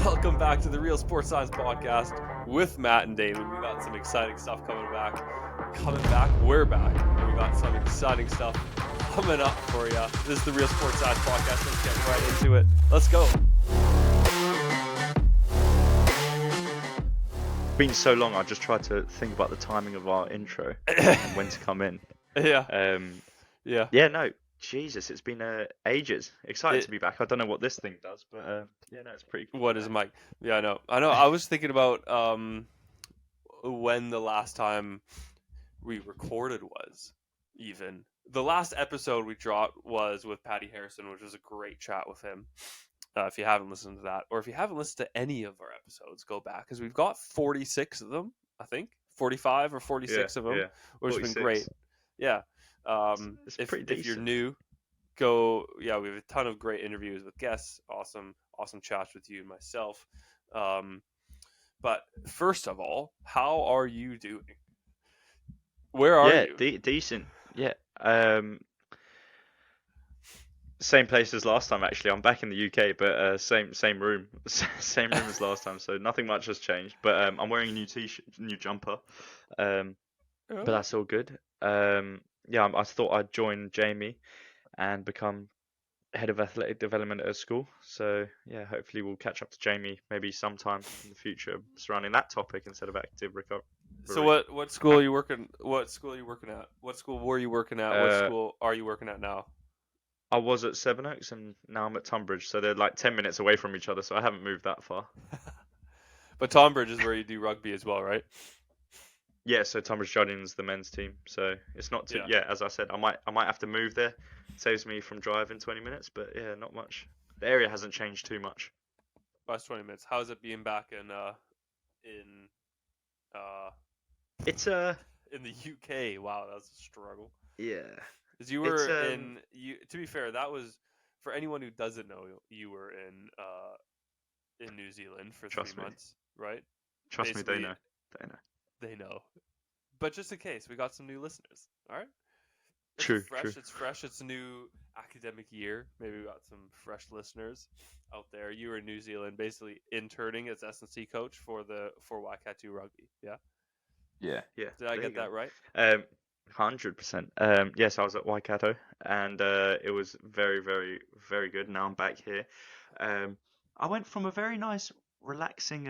Welcome back to the Real Sports Science Podcast with Matt and David. We got some exciting stuff coming back. We're back. And we got some exciting stuff coming up for you. This is the Real Sports Science Podcast. Let's get right into it. Let's go. It's been so long, I just tried to think about the timing of our intro and when to come in. Yeah. Yeah, no, Jesus, it's been ages. Excited It- to be back. I don't know what this thing does, but yeah, no, it's pretty cool. What is Mike? Yeah, I know. I was thinking about when the last time we recorded was. Even the last episode we dropped was with Patty Harrison, which was a great chat with him. If you haven't listened to that, or if you haven't listened to any of our episodes, go back because we've got 46 of them. I think 45 or 46 of them, Yeah, which has been great. 46. Yeah. It's If pretty you're decent. new, go. Yeah, we have a ton of great interviews with guests. Awesome chats with you and myself. But first of all, how are you doing? Where are Yeah, you? decent. Yeah. Same place as last time actually. I'm back in the UK, but same room, same room as last time. So nothing much has changed. But I'm wearing a new t-shirt, new jumper. Um, but Oh. that's all good. Yeah, I thought I'd join Jamie and become head of athletic development at a school. So yeah, hopefully we'll catch up to Jamie maybe sometime in the future surrounding that topic instead of active recovery. So what school are you working? What school are you working at? What school were you working at? What Uh, school are you working at now? I was at Sevenoaks and now I'm at Tunbridge, so they're like 10 minutes away from each other. So I haven't moved that far. But Tonbridge is where you do rugby as well, right? Yeah, so Tunbridge Judding's the men's team, so it's not too. Yeah, Yeah, as I said, I might have to move there. Saves me from driving 20 minutes, but yeah, not much. The area hasn't changed too much. last 20 minutes. How's it being back in uh It's in the UK? Wow, that's a struggle. yeah, Because you it's were in you. To be fair, that was for anyone who doesn't know. You were in New Zealand for three trust me, months, right? trust me, they Basically, know, they know. they know. But just in case, we got some new listeners. All right. It's True, fresh. true. It's fresh. It's a new academic year. Maybe we got some fresh listeners out there. You were in New Zealand, basically interning as S&C coach for Waikato Rugby. Yeah. Yeah, yeah. Did I There you get go. that right? 100%. Yes, I was at Waikato, and it was very, very, very good. Now I'm back here. Um, I went from a very nice, relaxing,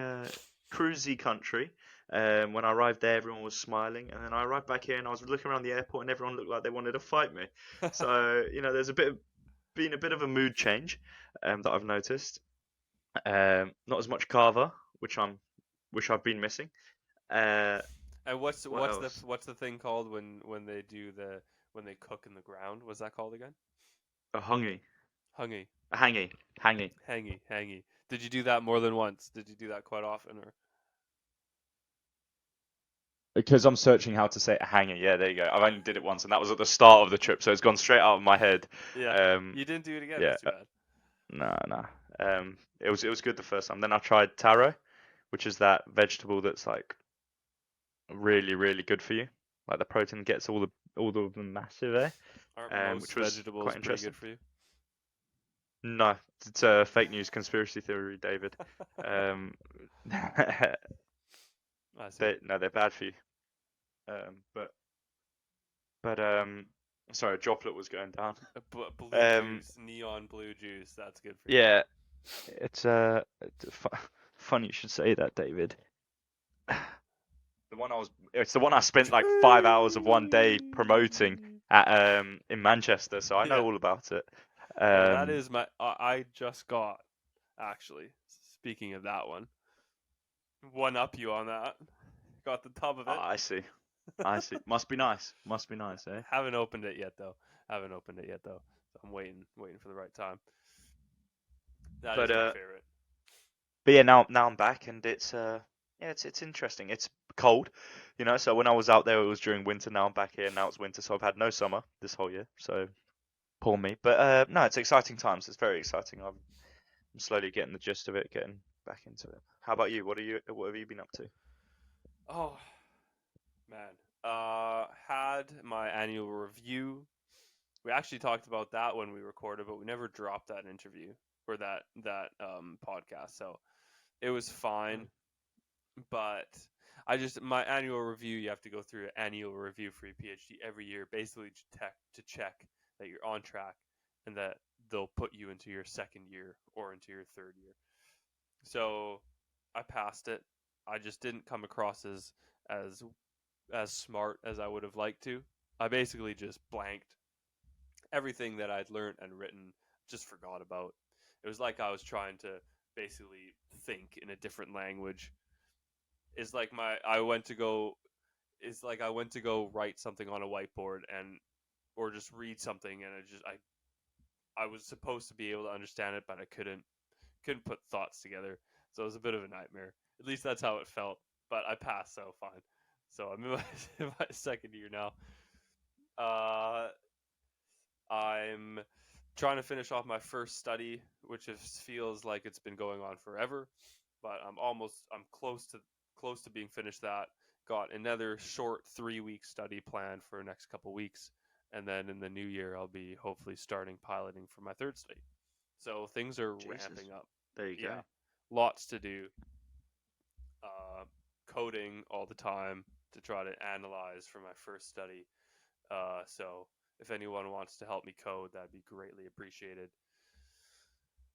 cruisy country. When I arrived there, everyone was smiling, and then I arrived back here, and I was looking around the airport, and everyone looked like they wanted to fight me. So, there's been a bit of a mood change, that I've noticed. Not as much kava, which I've been missing. Uh, And what else? what's the thing called when they do when they cook in the ground? What's that called again? A hongi. Hungy, A hangy. hangy. Did you do that more than once? Did you do that quite often, or? Because I'm searching how to say a hanger. Yeah, there you go. I've only did it once, and that was at the start of the trip, so it's gone straight out of my head. Yeah, Um, you didn't do it again. yeah, That's too bad. no, no. It was good the first time. Then I tried taro, which is that vegetable that's like really, really good for you. Like the protein gets all the massive there, Aren't most which was vegetables quite pretty interesting. good for you? No, it's a fake news conspiracy theory, David. Um, I see. they're bad for you. But sorry, a droplet was going down. Blue Um, juice, neon blue juice. That's good for you. yeah, it's funny you should say that, David. It's the one I spent like 5 hours of one day promoting at in Manchester, so I know Yeah. all about it. Oh, that Um, is my. I just got actually. Speaking of that one up you on that. Got the tub of it. I see, I see. Must be nice, eh? Haven't opened it yet though. So I'm waiting for the right time. That But is my uh, favorite. but yeah, now I'm back, and yeah, it's interesting. It's cold, So when I was out there, it was during winter. Now I'm back here, now it's winter, so I've had no summer this whole year. So poor me. But no, it's exciting times. It's very exciting. I'm slowly getting the gist of it, getting back into it. How about you? What have you been up to? Oh man. Had my annual review. We actually talked about that when we recorded, but we never dropped that interview or that podcast. So It was fine, but my annual review. You have to go through an annual review for your PhD every year, basically to check that you're on track and that they'll put you into your second year or into your third year. So I passed it. I just didn't come across as as smart as I would have liked to. I basically just blanked everything that I'd learned and written, just forgot about. It was like I was trying to basically think in a different language. It's like I went to go write something on a whiteboard and or just read something and I was supposed to be able to understand it but I couldn't put thoughts together. So it was a bit of a nightmare. At least that's how it felt. But I passed, so fine. So I'm in my, in my second year now. Uh, I'm trying to finish off my first study, which feels like it's been going on forever, but I'm close to being finished that. Got another short 3 week study planned for the next couple weeks, and then in the new year I'll be hopefully starting piloting for my third study. So things are Jesus. ramping up. There you Yeah, go. lots to do. Coding all the time to try to analyze for my first study. So if anyone wants to help me code, that'd be greatly appreciated.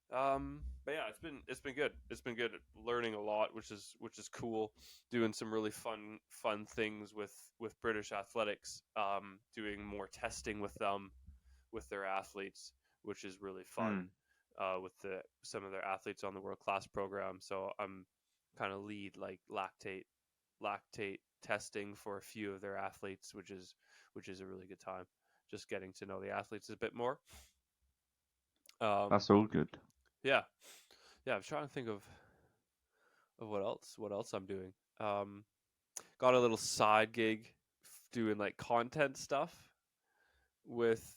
But yeah, it's been good. It's been good learning a lot, which is cool. Doing some really fun things with British Athletics. Doing more testing with them, with their athletes, which is really fun. Mm. With some of their athletes on the world class program. So I'm kind of lead like lactate testing for a few of their athletes, which is a really good time. Just getting to know the athletes a bit more. That's all good. Yeah, yeah. I'm trying to think of what else I'm doing. Got a little side gig doing like content stuff with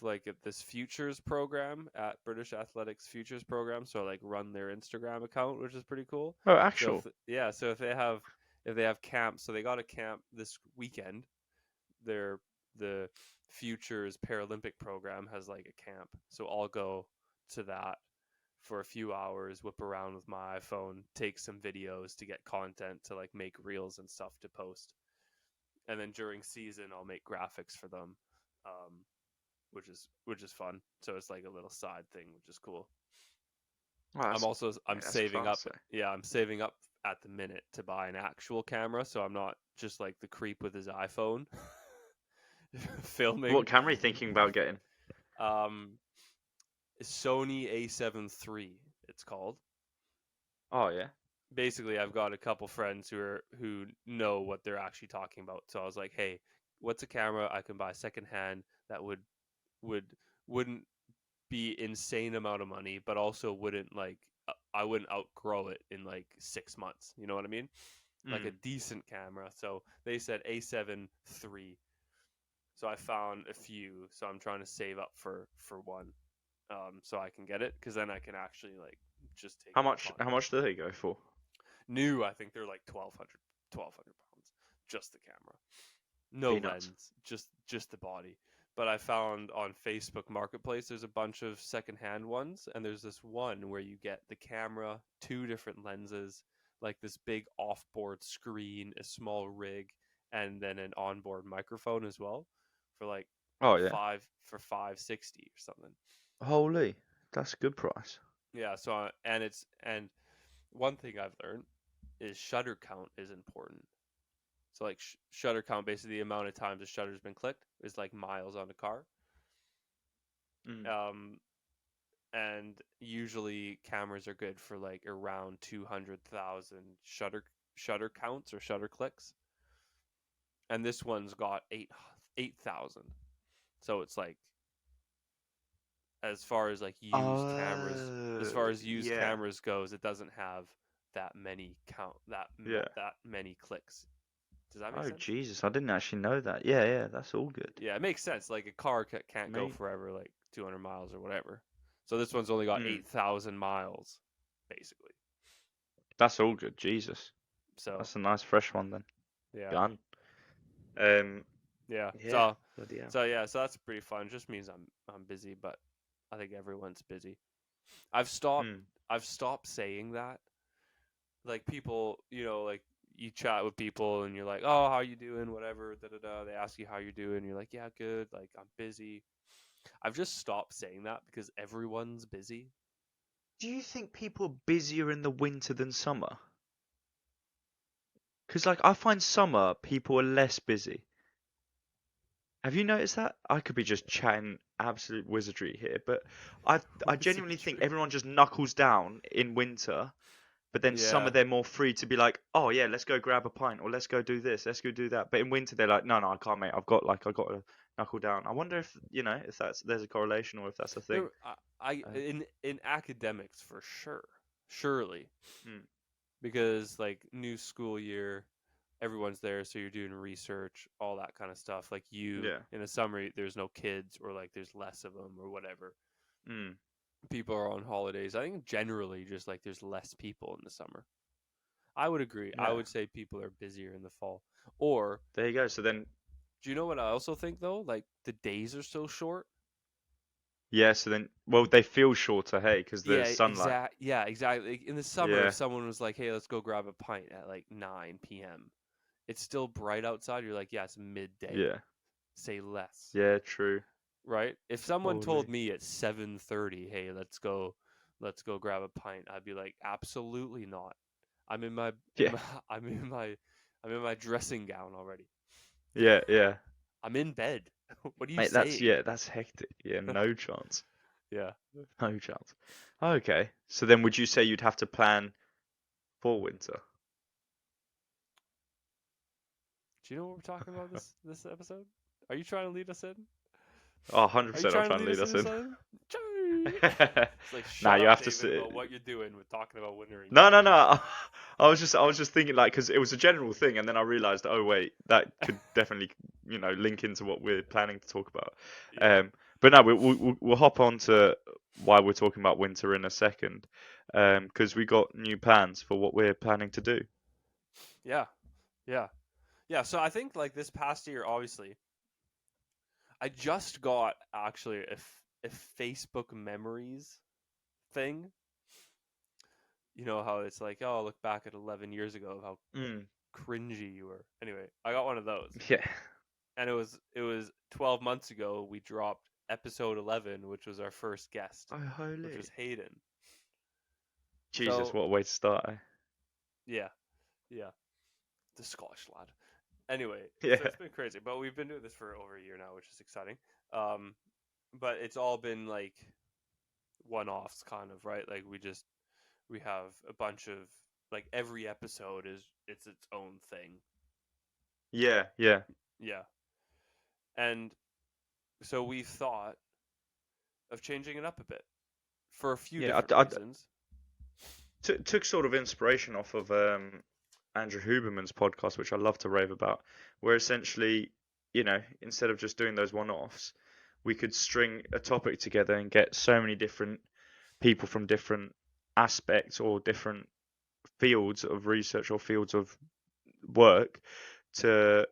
like this futures program at British Athletics Futures program. So like run their Instagram account, which is pretty cool. Oh, So actual. so if they have camps, so they got a camp this weekend. The Futures Paralympic program has like a camp, so I'll go to that for a few hours, whip around with my iPhone, take some videos to get content to like make reels and stuff to post, and then during season I'll make graphics for them, um, which is fun. So it's like a little side thing, which is cool. Oh, I'm mate, that's saving up. class, eh? Yeah, I'm saving up at the minute to buy an actual camera, so I'm not just like the creep with his iPhone filming. What camera are you thinking about getting? Um, Sony A7 III, it's called. Oh yeah. Basically, I've got a couple friends who know what they're actually talking about. So I was like, "Hey, what's a camera I can buy secondhand that would wouldn't be insane amount of money, but also wouldn't like I wouldn't outgrow it in like 6 months. You know what I mean? Like a Mm. decent camera." So they said A7 III. So I found a few. So I'm trying to save up for one, so I can get it because then I can actually like just take How more much? How content. much do they go for? New, I think they're like 1,200 pounds, just the camera, no Peanuts. lens, just the body. But I found on Facebook Marketplace there's a bunch of secondhand ones, and there's this one where you get the camera, two different lenses, like this big off-board screen, a small rig, and then an onboard microphone as well, for like Oh yeah. 560 or something. Holy, that's a good price. Yeah. So and one thing I've learned is shutter count is important. So like shutter count, basically the amount of times the shutter's been clicked, is like miles on a car. Mm. Um, and usually cameras are good for like around 200,000 shutter counts or shutter clicks. And this one's got 8,000. So it's like as far as like as far as used Yeah. cameras goes, it doesn't have that many Yeah. that many clicks. Does that make Oh sense? Jesus, I didn't actually know that. Yeah, yeah, that's all good. Yeah, it makes sense. Like a car can't go Mate. forever, like 200 miles or whatever. So this one's only got Mm. 8,000 miles, basically. That's all good. Jesus, So that's a nice fresh one then. yeah, Done. Um. yeah. Yeah. Bloody hell. So yeah, so that's pretty fun. It just means I'm busy, but I think everyone's busy. I've stopped Mm. I've stopped saying that like people, like you chat with people and you're like, oh, how you doing, whatever, da da da. They ask you how you're doing, you're like, yeah, good, like I'm busy. I've just stopped saying that because everyone's busy. Do you think people are busier in the winter than summer? Because like I find summer people are less busy. Have you noticed that? I could be just chatting absolute wizardry here, but I genuinely think Wizardry. everyone just knuckles down in winter, but then summer Yeah. they're more free to be like, oh yeah, let's go grab a pint or let's go do this, let's go do that. But in winter they're like, no, no, I can't, mate. I've got to knuckle down. I wonder if if there's a correlation or if that's a thing. I Uh, in academics for sure, surely, mm, because like new school year, everyone's there, so you're doing research, all that kind of stuff. Like you yeah. in the summer, there's no kids or like there's less of them or whatever. Mm, People are on holidays. I think generally just like there's less people in the summer. I would agree. I yeah. would say people are busier in the fall. Or There you go. So then, do you know what I also think though? Like the days are so short. yeah. So then, well, they feel shorter, hey, because Yeah, there's sunlight. Yeah, exactly. Like, in the summer, if Yeah. someone was like, "Hey, let's go grab a pint at like 9 p.m." It's still bright outside. You're like, "Yeah, it's midday. Yeah. Say less." Yeah. True. Right? If someone told Totally. me at 7:30, "Hey, let's go grab a pint," I'd be like, "Absolutely not. I'm in Yeah. my I'm in my I'm in my dressing gown already. Yeah. Yeah. I'm in bed. What are you Mate, that's saying?" yeah, that's hectic. Yeah, no chance. Yeah. No chance. Okay. So then would you say you'd have to plan for winter? Do you know what we're talking about this episode? Are you trying to lead us in? Oh, Are you 100% I'll trying to try and lead lead us us into in. something? Choo! It's like, Nah, shut you up, have to David, sit. about what you're doing with talking about winter in No, no, Canada. no. I was just thinking like because it was a general thing, and then I realized, oh wait, that could definitely link into what we're planning to talk about. Yeah, Um, but no, we'll hop on to why we're talking about winter in a second, because we got new plans for what we're planning to do. yeah, yeah, yeah. So I think like this past year, obviously, I just got actually a Facebook memories thing. You know how it's like, oh, look back at 11 years ago of how Mm, cringy you were. Anyway, I got one of those, yeah. and it was 12 months ago. We dropped episode 11, which was our first guest, Oh, which holy. was Hayden. Jesus, So what a way to start. yeah, yeah, the Scottish lad. Anyway, so Yeah. it's been crazy, but we've been doing this for over a year now, which is exciting. Um, but it's all been like one-offs, kind of, right? Like we have a bunch of like every episode is it's its own thing. Yeah, yeah. Yeah, and so we thought of changing it up a bit for a few Yeah, different I reasons. took sort of inspiration off of Andrew Huberman's podcast, which I love to rave about, where essentially, instead of just doing those one-offs, we could string a topic together and get so many different people from different aspects or different fields of research or fields of work to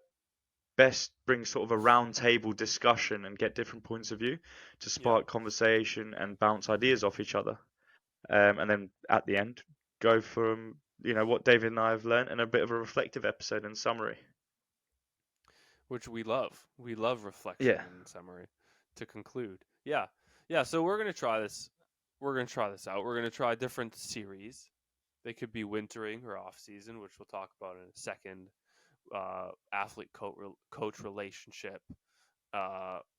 best bring sort of a round table discussion and get different points of view to Yeah, spark conversation and bounce ideas off each other. And then at the end, go from what David and I have learned and a bit of a reflective episode and summary. which we love. We love reflection Yeah, and summary to conclude. Yeah. Yeah, so we're going to try this. We're going to try this out. We're going to try different series. They could be wintering or off season, which we'll talk about in a second. Athlete coach relationship.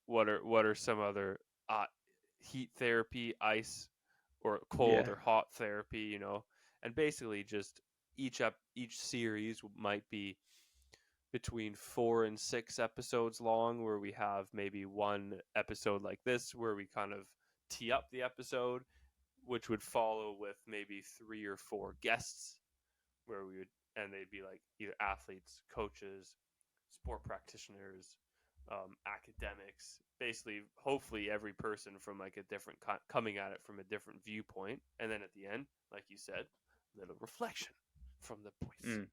What are some other uh, heat therapy, ice or cold yeah, or hot therapy? And basically just each series might be between 4 and 6 episodes long, where we have maybe one episode like this where we kind of tee up the episode, which would follow with maybe 3 or 4 guests where we would, and they'd be like either athletes, coaches, sport practitioners, academics, basically, hopefully every person from like a different coming at it from a different viewpoint, and then at the end, like you said, a little reflection from the boys. mm,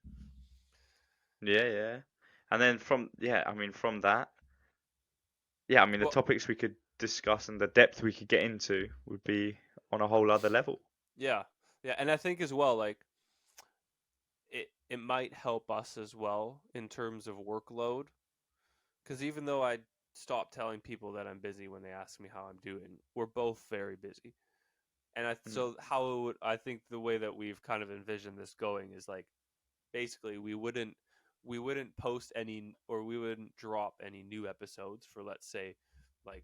yeah, yeah. And then from that, yeah, I mean the Well, topics we could discuss and the depth we could get into would be on a whole other level. yeah, yeah, and I think as well, like it might help us as well in terms of workload. Because even though I stop telling people that I'm busy when they ask me how I'm doing, we're both very busy. And Mm. so how it would, I think the way that we've kind of envisioned this going is like basically we wouldn't post any, or we wouldn't drop any new episodes for, let's say, like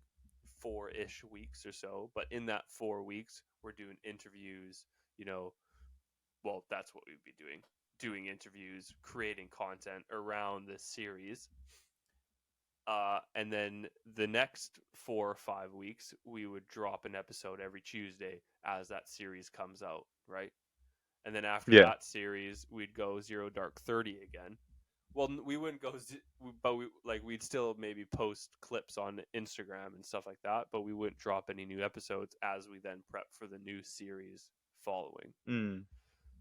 4-ish weeks or so. But in that 4 weeks, we're doing interviews. You know, well, that's what we'd be doing interviews, creating content around this series. And then the next 4 or 5 weeks, we would drop an episode every Tuesday as that series comes out, right? And then after Yeah. that series, we'd go Zero Dark 30 again. Well, we wouldn't go, but we'd still maybe post clips on Instagram and stuff like that, but we wouldn't drop any new episodes as we then prep for the new series following. Mm.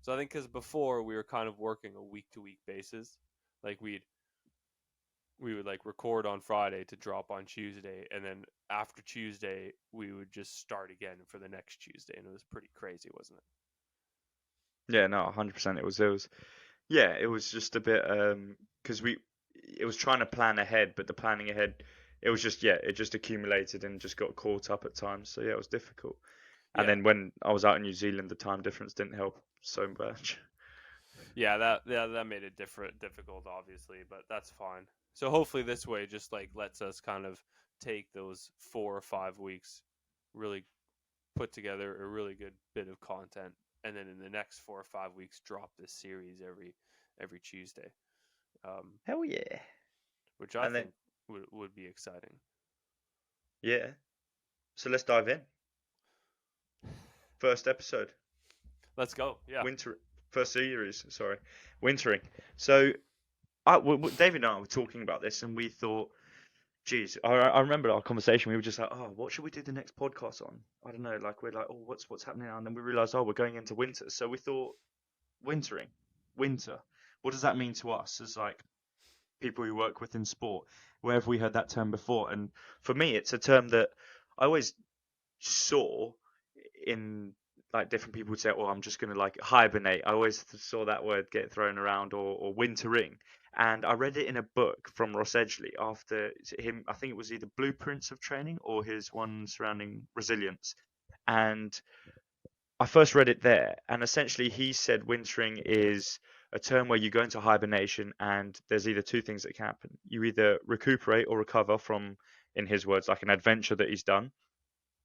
So I think because before we were kind of working a week to week basis, like we would like record on Friday to drop on Tuesday, and then after Tuesday we would just start again for the next Tuesday, and it was pretty crazy, wasn't it? Yeah, no, 100%. Yeah, it was just a bit because it was trying to plan ahead, but the planning ahead, it was just, yeah, it just accumulated and just got caught up at times. So yeah, it was difficult. And Yeah, then when I was out in New Zealand, the time difference didn't help so much. that made it difficult, obviously, but that's fine. So hopefully this way just like lets us kind of take those 4 or 5 weeks, really put together a really good bit of content, and then in the next 4 or 5 weeks drop this series every Tuesday, um, Hell yeah. which I And then think would be exciting. yeah, so let's dive in. First episode, Let's go. Yeah. winter, first series. Sorry, wintering. So David and I were talking about this, and we thought, geez, I remember our conversation. We were just like, oh, what should we do the next podcast on? I don't know. Like we're like, oh, what's happening now? And then we realized, oh, we're going into winter. So we thought, wintering, winter. What does that mean to us as like people who work within sport? Where have we heard that term before? And for me, it's a term that I always saw in like different people would say, "Oh, I'm just going to like hibernate." I always saw that word get thrown around, or wintering. And I read it in a book from Ross Edgley after him. I think it was either Blueprints of Training or his one surrounding resilience. And I first read it there, and essentially he said wintering is a term where you go into hibernation, and there's either two things that can happen. You either recuperate or recover from, in his words, like an adventure that he's done.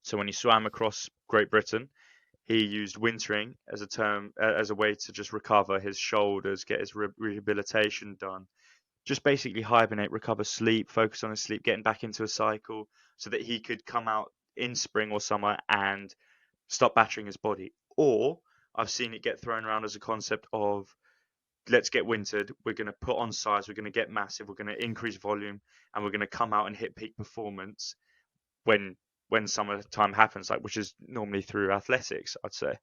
So when he swam across Great Britain, he used wintering as a term, as a way to just recover his shoulders, get his rehabilitation done, just basically hibernate, recover, sleep, focus on his sleep, getting back into a cycle, so that he could come out in spring or summer and stop battering his body. Or I've seen it get thrown around as a concept of, let's get wintered, we're going to put on size, we're going to get massive, we're going to increase volume, and we're going to come out and hit peak performance when summertime happens, like, which is normally through athletics, I'd say.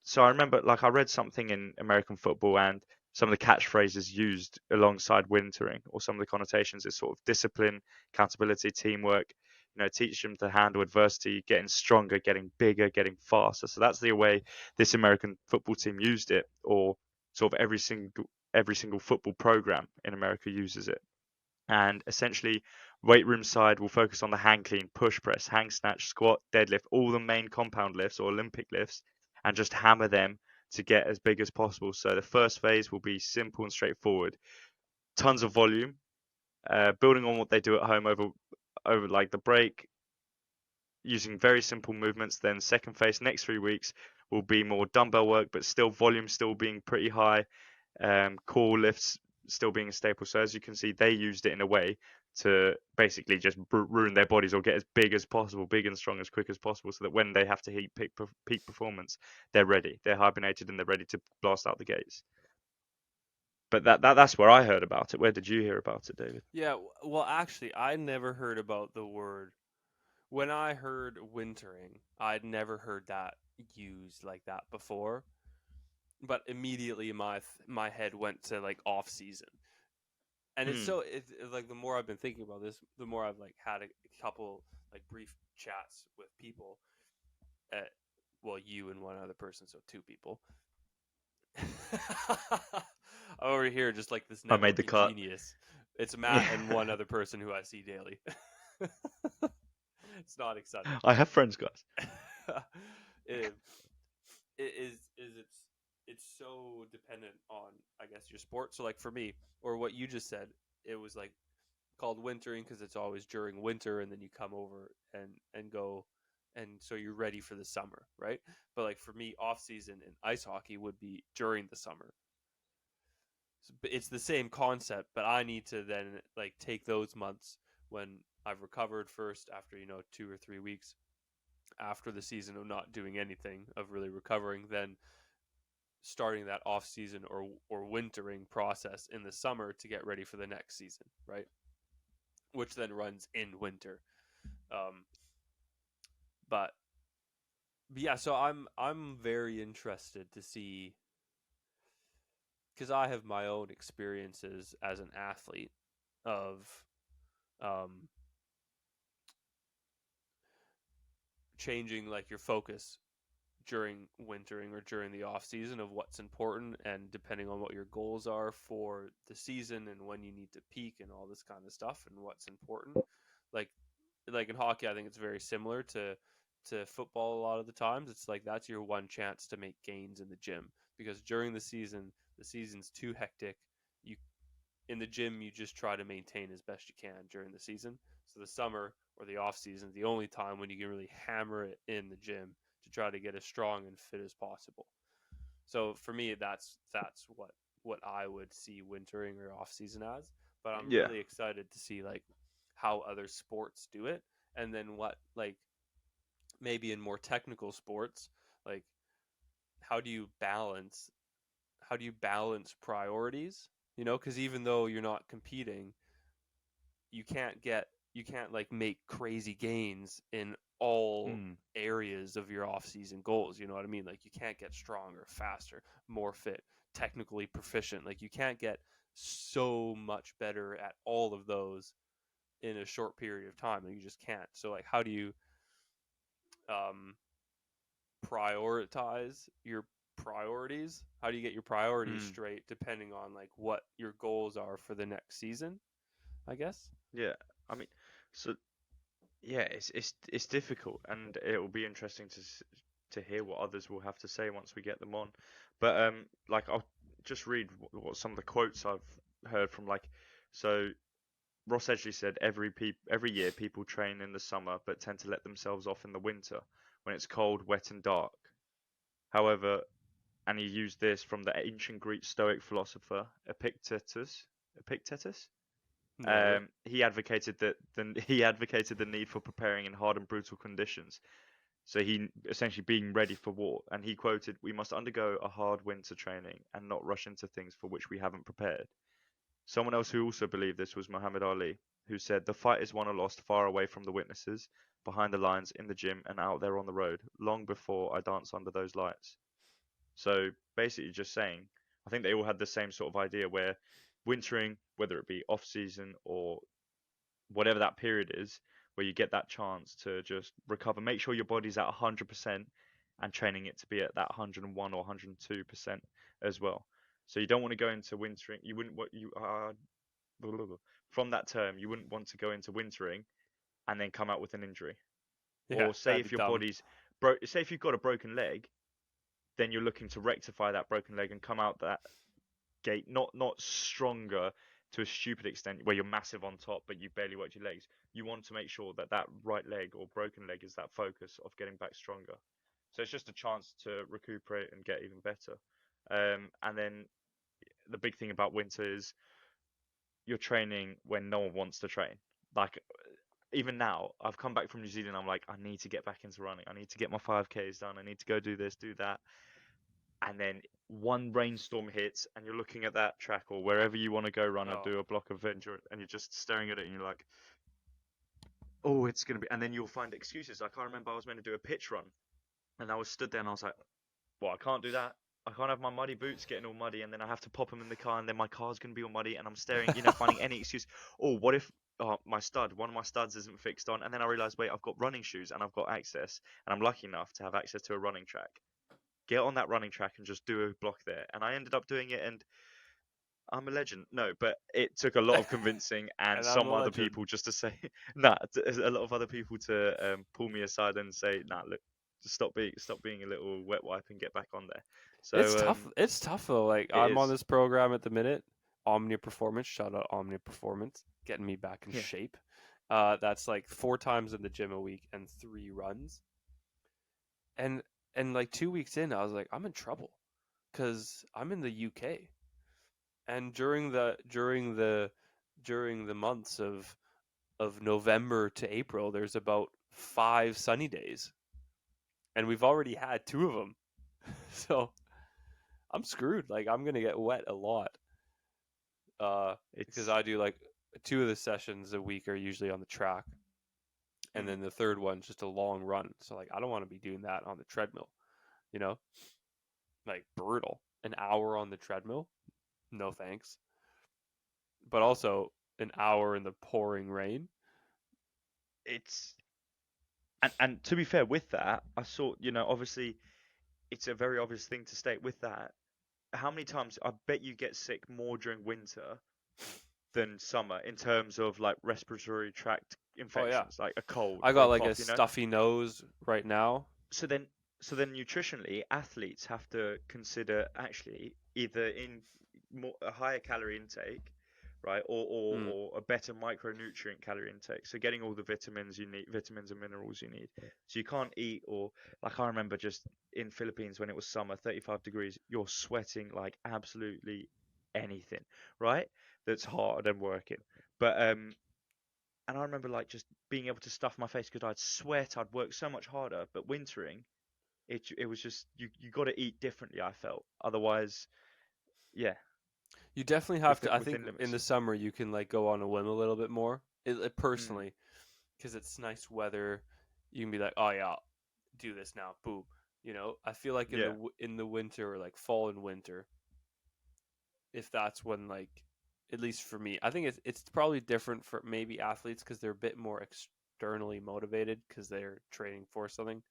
So I remember, like, I read something in American football, and some of the catchphrases used alongside wintering, or some of the connotations, is sort of discipline, accountability, teamwork. Teach them to handle adversity, getting stronger, getting bigger, getting faster. So that's the way this American football team used it, or sort of every single football program in America uses it. And essentially, weight room side will focus on the hang clean, push press, hang snatch, squat, deadlift, all the main compound lifts or Olympic lifts, and just hammer them to get as big as possible. So the first phase will be simple and straightforward. Tons of volume, building on what they do at home over like the break, using very simple movements. Then second phase, next 3 weeks, will be more dumbbell work, but still volume still being pretty high, core lifts still being a staple. So as you can see, they used it in a way to basically just ruin their bodies or get as big as possible, big and strong as quick as possible, so that when they have to hit peak performance, they're ready, they're hibernated, and they're ready to blast out the gates. But that's where I heard about it. Where did you hear about it, David? Yeah, well, actually, I never heard about the word. When I heard wintering, I'd never heard that used like that before. But immediately my head went to like off season, and Mm, it's like the more I've been thinking about this, the more I've like had a couple like brief chats with people. At, well, you and one other person, so two people, Over here, just like this I made the networking cut. genius. It's Matt and one Yeah. other person who I see daily. It's not exciting. I have friends, guys. it, it's so dependent on, I guess, your sport. So like for me, or what you just said, it was like called wintering because it's always during winter, and then you come over and go, and so you're ready for the summer, right? But like for me, off season in ice hockey would be during the summer. So it's the same concept, but I need to then like take those months when I've recovered first after 2 or 3 weeks after the season of not doing anything, of really recovering, then starting that off season or wintering process in the summer to get ready for the next season, right? Which then runs in winter. Um, but yeah, so I'm very interested to see, because I have my own experiences as an athlete of um, changing like your focus during wintering or during the off season of what's important, and depending on what your goals are for the season and when you need to peak and all this kind of stuff and what's important. like like in hockey, I think it's very similar to football. A lot of the times it's like that's your one chance to make gains in the gym, because during the season's too hectic. You In the gym, you just try to maintain as best you can during the season. So the summer or the off season is the only time when you can really hammer it in the gym to try to get as strong and fit as possible. So for me, that's what I would see wintering or off season as. But I'm Yeah. really excited to see like how other sports do it, and then what, like, maybe in more technical sports, like how do you balance priorities? Because even though you're not competing, you can't get you can't like make crazy gains in all Mm. areas of your off-season goals. You know what I mean? Like you can't get stronger, faster, more fit, technically proficient. Like you can't get so much better at all of those in a short period of time. Like you just can't. So like how do you um prioritize your priorities? How do you get your priorities Mm. straight depending on like what your goals are for the next season, I guess? Yeah. I mean, so yeah, it's difficult, and it will be interesting to hear what others will have to say once we get them on. But like I'll just read what some of the quotes I've heard from like, so Ross Edgley said every year people train in the summer but tend to let themselves off in the winter when it's cold, wet, and dark. However, and he used this from the ancient Greek Stoic philosopher Epictetus. Epictetus. No idea. He advocated the need for preparing in hard and brutal conditions. So he essentially being ready for war, and he quoted, "We must undergo a hard winter training and not rush into things for which we haven't prepared." Someone else who also believed this was Muhammad Ali, who said, "The fight is won or lost far away from the witnesses, behind the lines, in the gym, and out there on the road, long before I dance under those lights." So basically, just saying, I think they all had the same sort of idea where wintering, whether it be off season or whatever that period is, where you get that chance to just recover, make sure your body's at 100% and training it to be at that 101 or 102% as well. So you don't want to go into wintering. You wouldn't what you from that term, you wouldn't want to go into wintering and then come out with an injury. Yeah, Or say that'd be if your dumb. body's say if you've got a broken leg, then you're looking to rectify that broken leg and come out that gate not stronger to a stupid extent where you're massive on top but you barely work your legs. You want to make sure that that right leg or broken leg is that focus of getting back stronger. So it's just a chance to recuperate and get even better. And then the big thing about winter is you're training when no one wants to train. Like even now, I've come back from New Zealand. I'm like, I need to get back into running. I need to get my 5Ks done. I need to go do this, do that. And then one rainstorm hits, and you're looking at that track or wherever you want to go run or Oh, do a block of venture, and you're just staring at it, and you're like, oh, it's gonna be. And then you'll find excuses. Like I remember I was meant to do a pitch run, and I was stood there, and I was like, well, I can't do that. I can't have my muddy boots getting all muddy, and then I have to pop them in the car, and then my car's gonna be all muddy, and I'm staring, finding any excuse. Oh, what if one of my studs isn't fixed on, and then I realize, wait, I've got running shoes and I've got access, and I'm lucky enough to have access to a running track. get on that running track and just do a block there. And I ended up doing it, and I'm a legend. No, but it took a lot of convincing and And I'm a some other legend. people just to say, nah, a lot of other people to pull me aside and say, nah, look, just stop being a little wet wipe and get back on there. It's So tough. It's tough though. Like it I'm on is. this program at the minute, Omnia Performance. Shout out Omnia Performance, getting me back in Yeah. shape. That's like 4 times in the gym a week and 3 runs. And like 2 weeks in, I was like, I'm in trouble because I'm in the UK, and during the months of November to April, there's about 5 sunny days, and we've already had 2 of them. So I'm screwed. Like I'm gonna get wet a lot. Because It's I do like 2 of the sessions a week are usually on the track, and mm, then the third one's just a long run. So like I don't want to be doing that on the treadmill, you know, like brutal. An hour on the treadmill, no thanks. But no, also an hour in the pouring rain. it's and to be fair with that, I saw, obviously it's a very obvious thing to state with that. How many times I bet you get sick more during winter than summer in terms of like respiratory tract Oh yeah, infections, like a cold I or got a like a cough. stuffy nose right now. So then, nutritionally, athletes have to consider actually either in a higher calorie intake, right, Mm. or a better micronutrient calorie intake. So getting all the vitamins you need, vitamins and minerals you need. So you can't eat or like I remember just in Philippines when it was summer, 35 degrees, you're sweating like absolutely anything, right? That's hard and working. But and I remember like just being able to stuff my face because I'd sweat, I'd work so much harder. But wintering, it was just you got to eat differently. I felt otherwise, yeah, You definitely have to. I think within in limits. the summer you can like go on a whim a little bit more. It Mm, personally, because it's nice weather. You can be like, oh yeah, I'll do this now. Boom. You know, I feel like yeah, in the winter or like fall and winter, if that's when like, at least for me, I think it's probably different for maybe athletes because they're a bit more externally motivated because they're training for something.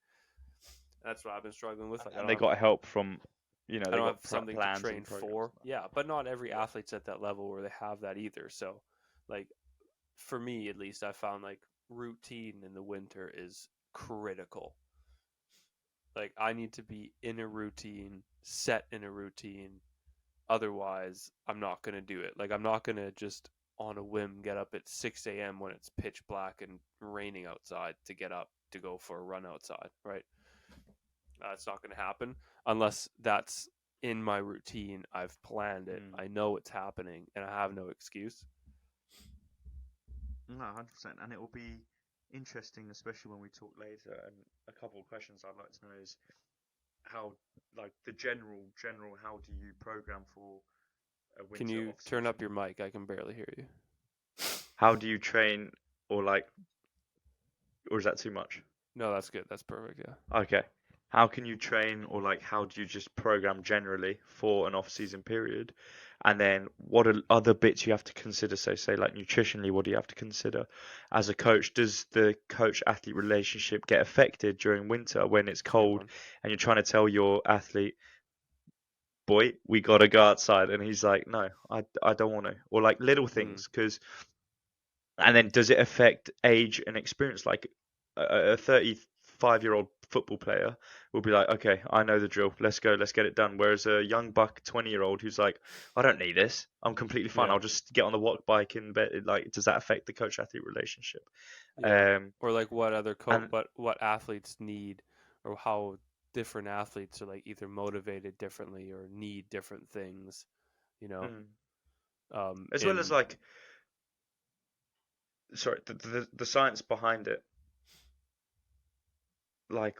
That's what I've been struggling with. Like and they got help from, I they don't got have something to plans and train programs. for. Yeah, but not every athlete's at that level where they have that either. So, like for me at least, I found like routine in the winter is critical. Like I need to be in a routine, set in a routine. Otherwise, I'm not going to do it. Like I'm not going to just on a whim get up at 6 a.m. when it's pitch black and raining outside to get up to go for a run outside, right? It's not going to happen unless that's in my routine. I've planned it. Mm. I know it's happening, and I have no excuse. No, 100%, and it will be interesting, especially when we talk later. And a couple of questions I'd like to know is how, like the general, how do you program for a Can winter you off turn season? up your mic? I can barely hear you. How do you train, or like, or is that too much? No, that's good. That's perfect. Yeah. Okay. How can you train or like how do you just program generally for an off-season period? And then what are other bits you have to consider? So say like nutritionally, what do you have to consider? As a coach, does the coach-athlete relationship get affected during winter when it's It's a good cold one. and you're trying to tell your athlete, boy, we gotta go outside, and he's like, no, I don't want to. Or like little Mm. things, because and then does it affect age and experience? Like a 35-year-old football player will be like, okay, I know the drill. Let's go. Let's get it done. Whereas a young buck 20-year-old who's like, I don't need this. I'm completely fine. Yeah. I'll just get on the walk bike and bet. Like, does that affect the coach-athlete relationship? Yeah. Um, Or like what other and what athletes need, or how different athletes are like either motivated differently or need different things. You know. mm, as well as In like, sorry, the science behind it. Like,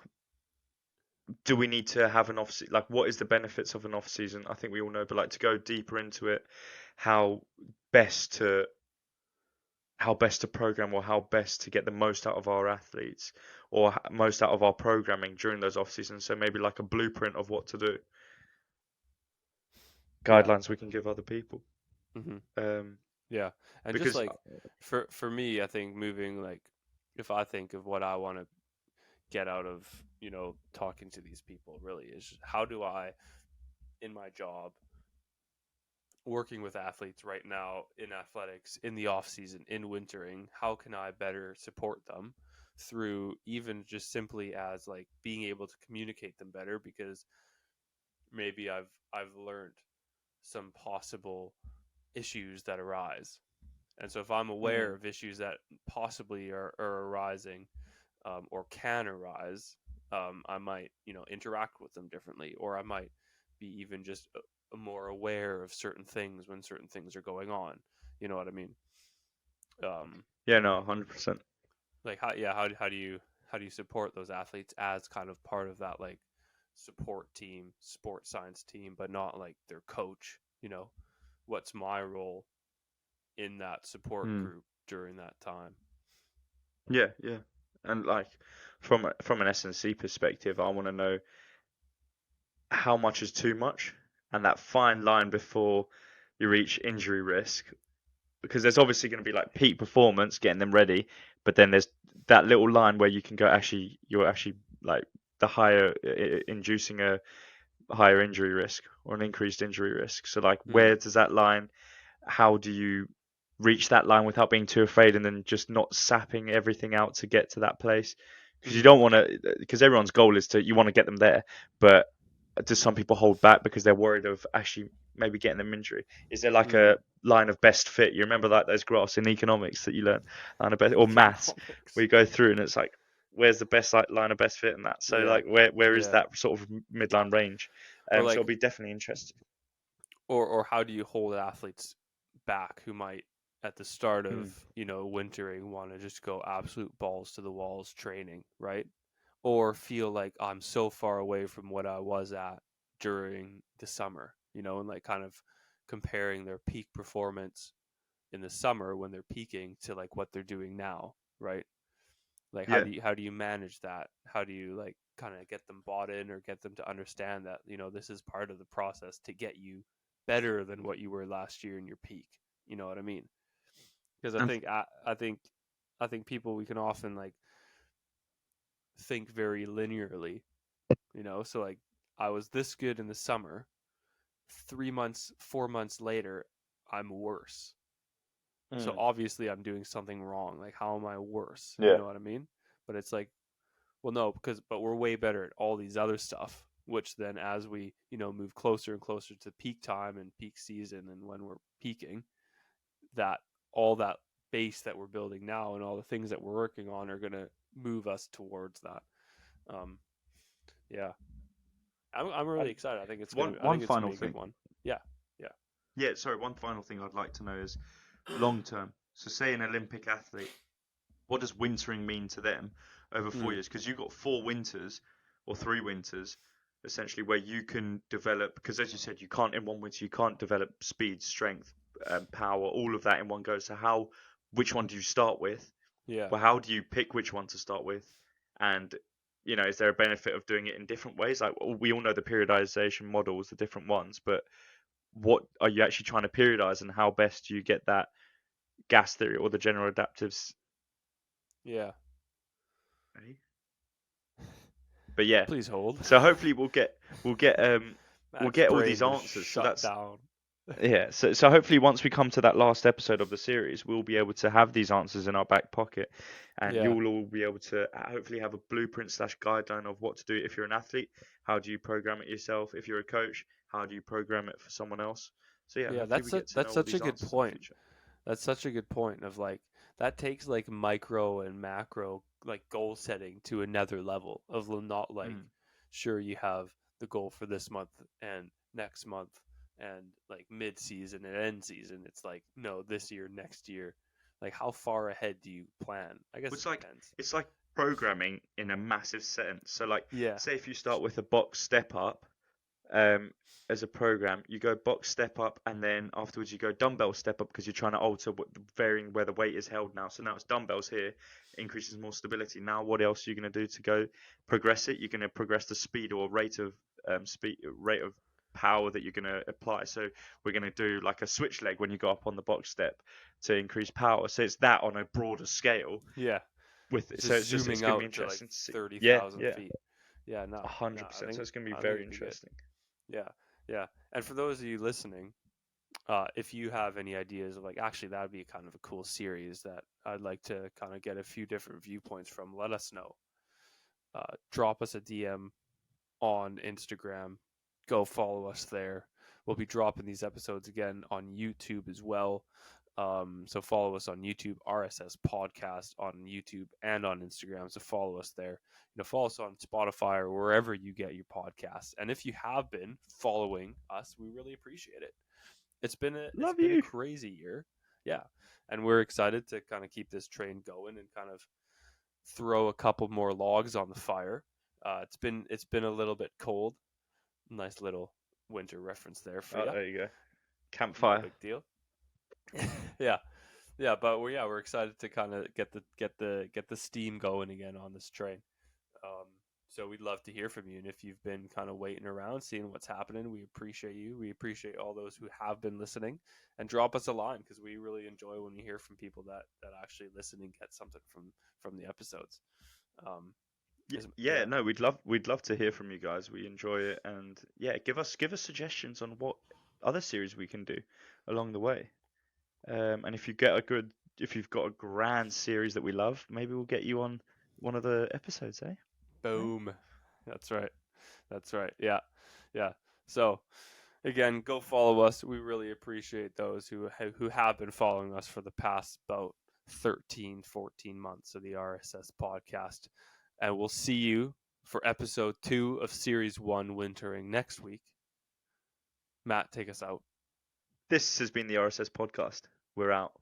do we need to have an off season? Like, what is the benefits of an off season? I think we all know, but like to go deeper into it, how best to program or how best to get the most out of our athletes or most out of our programming during those off seasons. So maybe like a blueprint of what to do, yeah. guidelines we can give other people. Hmm. Um, Yeah. And just because like for me, I think moving like if I think of what I want to get out of talking to these people really is how do I, in my job, working with athletes right now in athletics, in the off season, in wintering, how can I better support them through even just simply as like being able to communicate them better because maybe I've learned some possible issues that arise. And so if I'm aware Mm. of issues that possibly are arising or can arise, I might, interact with them differently, or I might be even just more aware of certain things when certain things are going on. You know what I mean? Um, Yeah, no, 100%. like how do you support those athletes as kind of part of that like support team, sport science team, but not like their coach? What's my role in that support Mm. group during that time? Yeah, yeah. And like from an S&C perspective, I want to know how much is too much and that fine line before you reach injury risk. Because there's obviously going to be like peak performance getting them ready, but then there's that little line where you can go actually you're actually like the higher inducing a higher injury risk or an increased injury risk. So like Mm, where does that line? How do you reach that line without being too afraid and then just not sapping everything out to get to that place? Because you mm, don't want to, because everyone's goal is to you want to get them there, but do some people hold back because they're worried of actually maybe getting them injury? Is there like mm. a line of best fit? You remember like those graphs in economics that you learn, line of best, or maths, where Economics. you go through and it's like where's the best like line of best fit in that? So Yeah, like where is yeah. that sort of midline range? Or So like, it'll be definitely interesting. or how do you hold athletes back who might at the start of Mm, wintering want to just go absolute balls to the walls training, right? Or feel like I'm so far away from what I was at during the summer, and like kind of comparing their peak performance in the summer when they're peaking to like what they're doing now, right? Like yeah. how do you manage that? How do you like kind of get them bought in or get them to understand that, this is part of the process to get you better than what you were last year in your peak. You know what I mean? Because I And think I think people, we can often like think very linearly, so like I was this good in the summer, 3 months, 4 months later, I'm worse. So mm, obviously I'm doing something wrong. Like, how am I worse? You yeah. know what I mean? But it's like, well, no, but we're way better at all these other stuff. Which then, as we move closer and closer to peak time and peak season, and when we're peaking, that all that base that we're building now and all the things that we're working on are gonna move us towards that. Um, yeah, I'm really And excited. I think it's one gonna I one think it's gonna final be a good thing. one. Yeah, yeah. Yeah, sorry, one final thing I'd like to know is long term. So say an Olympic athlete, what does wintering mean to them over four Mm, years? Because you've got 4 winters or 3 winters essentially where you can develop, because as you said, you can't in one winter you can't develop speed, strength, power, all of that in one go. So which one do you start with? yeah. Well, how do you pick which one to start with? And is there a benefit of doing it in different ways? Like we all know the periodization models, the different ones, but what are you actually trying to periodize, and how best do you get that gas theory or the general adaptives? Yeah. Eh? But yeah, Please hold. so hopefully we'll Matt's get all these brain just answers. So shut that's down. yeah. So hopefully once we come to that last episode of the series, we'll be able to have these answers in our back pocket, and Yeah. you'll all be able to hopefully have a blueprint slash guideline of what to do if you're an athlete. How do you program it yourself? If you're a coach, how do you program it for someone else? So yeah, Yeah, hopefully we get to that's know all such a these good answers in the point. future. That's such a good point of like that takes like micro and macro like goal setting to another level of not like Mm. sure you have the goal for this month and next month and like mid season and end season. It's like no, this year, next year. Like how far ahead do you plan? I guess It's it like depends. it's like programming in a massive sense. So like Yeah. say if you start with a box step up um as a program, you go box step up and then afterwards you go dumbbell step up because you're trying to alter varying where the weight is held now. So now it's dumbbells here, increases more stability. Now what else are you going to do to go progress it? You're going to progress the speed or rate of power that you're going to apply. So we're going to do like a switch leg when you go up on the box step to increase power. So it's that on a broader scale Yeah. with it. So Just it's zooming going to be out to like interesting to see. Yeah, 30,000 yeah, feet. Yeah, no, I 100%. So think it's going to be I think very it'd be good. interesting. Yeah, yeah. And for those of you listening, if you have any ideas of like, actually, that would be kind of a cool series that I'd like to kind of get a few different viewpoints from, let us know. Drop us a DM on Instagram. Go follow us there. We'll be dropping these episodes again on YouTube as well. So follow us on YouTube, RSS Podcast on YouTube and on Instagram. So follow us there. Follow us on Spotify or wherever you get your podcasts. And if you have been following us, we really appreciate it. It's been Love a you. crazy year. Yeah. And we're excited to kind of keep this train going and kind of throw a couple more logs on the fire. It's been a little bit cold. Nice little winter reference there for you. There you go. No Campfire. big deal. Yeah. Yeah, but we're excited to kind of get the steam going again on this train. So we'd love to hear from you, and if you've been kind of waiting around, seeing what's happening, we appreciate you. We appreciate all those who have been listening, and drop us a line because we really enjoy when we hear from people that actually listen and get something from the episodes. Yeah, no, we'd love to hear from you guys. We enjoy it, and yeah, give us suggestions on what other series we can do along the way. And if you've got a grand series that we love, maybe we'll get you on one of the episodes, eh? Boom. That's right. That's right. Yeah. Yeah. So again, go follow us. We really appreciate those who have been following us for the past about 13, 14 months of the RSS podcast. And we'll see you for episode 2 of series 1 Wintering next week. Matt, take us out. This has been the RSS podcast. We're out.